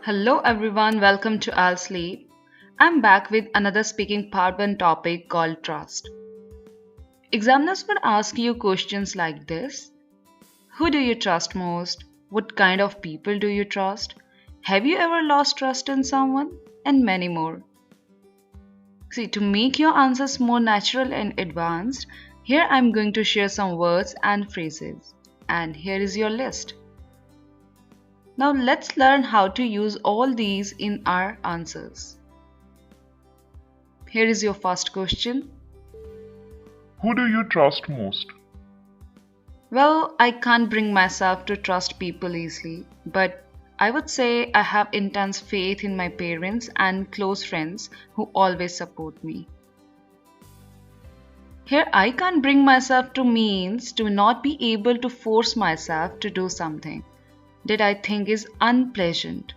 Hello everyone, welcome to I'll Sleep. I'm back with another speaking part 1 topic called trust. Examiners would ask you questions like this. Who do you trust most? What kind of people do you trust? Have you ever lost trust in someone? And many more. See, to make your answers more natural and advanced, here I'm going to share some words and phrases. And here is your list. Now let's learn how to use all these in our answers. Here is your first question. Who do you trust most? Well, I can't bring myself to trust people easily, but I would say I have intense faith in my parents and close friends who always support me. Here, I can't bring myself to means to not be able to force myself to do something that I think is unpleasant.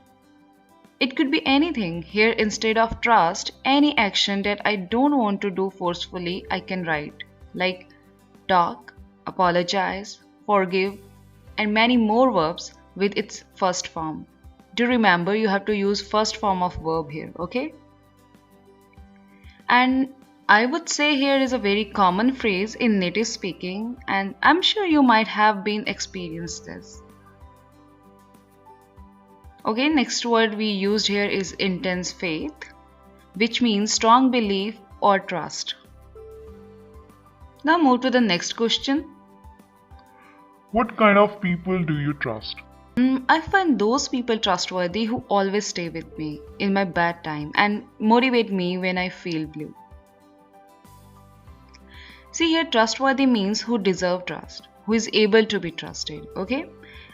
It could be anything. Here, instead of trust, any action that I don't want to do forcefully, I can write, like talk, apologize, forgive, and many more verbs with its first form. Do remember you have to use first form of verb here, okay? And I would say here is a very common phrase in native speaking, and I'm sure you might have been experienced this. Okay, next word we used here is intense faith, which means strong belief or trust. Now move to the next question. What kind of people do you trust? I find those people trustworthy who always stay with me in my bad time and motivate me when I feel blue. See here, trustworthy means who deserve trust, who is able to be trusted, okay?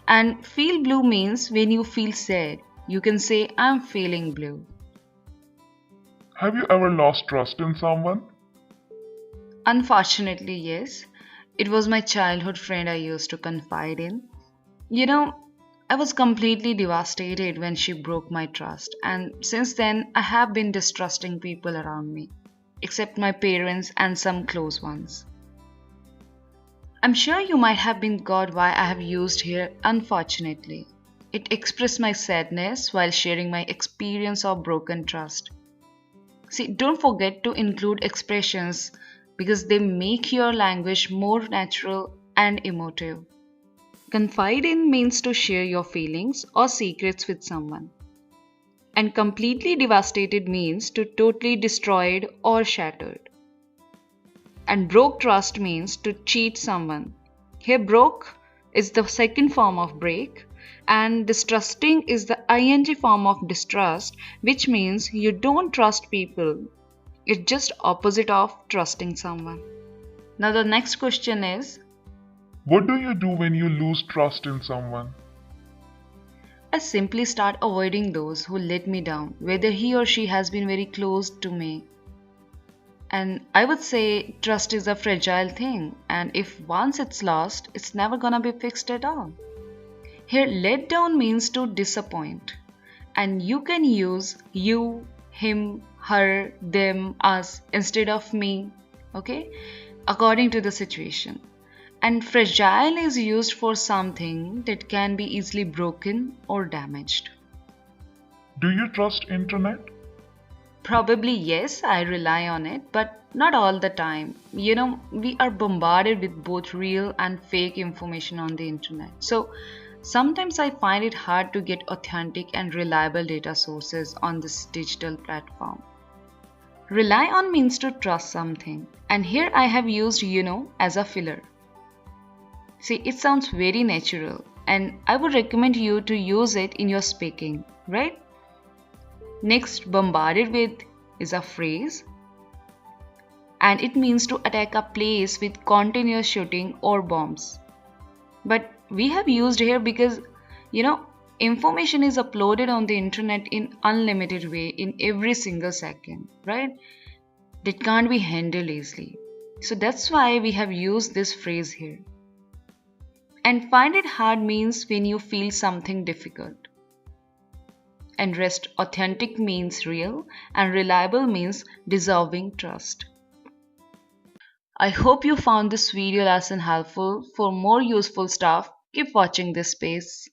And feel blue means when you feel sad, you can say, I'm feeling blue. Have you ever lost trust in someone? Unfortunately, yes. It was my childhood friend I used to confide in. I was completely devastated when she broke my trust, and since then, I have been distrusting people around me, except my parents and some close ones. I'm sure you might have been got why I have used here unfortunately. It expressed my sadness while sharing my experience of broken trust. See, don't forget to include expressions because they make your language more natural and emotive. Confide in means to share your feelings or secrets with someone. And completely devastated means to totally destroyed or shattered. And broke trust means to cheat someone. Here, broke is the second form of break, and distrusting is the ing form of distrust, which means you don't trust people. It's just opposite of trusting someone. Now the next question is, What do you do when you lose trust in someone? I simply start avoiding those who let me down, whether he or she has been very close to me. And I would say trust is a fragile thing, and if once it's lost, it's never gonna be fixed at all. Here, let down means to disappoint, and you can use you, him, her, them, us instead of me, okay, according to the situation. And fragile is used for something that can be easily broken or damaged. Do you trust internet? Probably yes, I rely on it, but not all the time. We are bombarded with both real and fake information on the internet. So sometimes I find it hard to get authentic and reliable data sources on this digital platform. Rely on means to trust something, and here I have used as a filler. See, it sounds very natural, and I would recommend you to use it in your speaking, right? Next, bombarded with is a phrase, and it means to attack a place with continuous shooting or bombs. But we have used here because information is uploaded on the internet in unlimited way in every single second, right? That can't be handled easily. So that's why we have used this phrase here. And find it hard means when you feel something difficult. And rest authentic means real, and reliable means deserving trust. I hope you found this video lesson helpful. For more useful stuff, keep watching this space.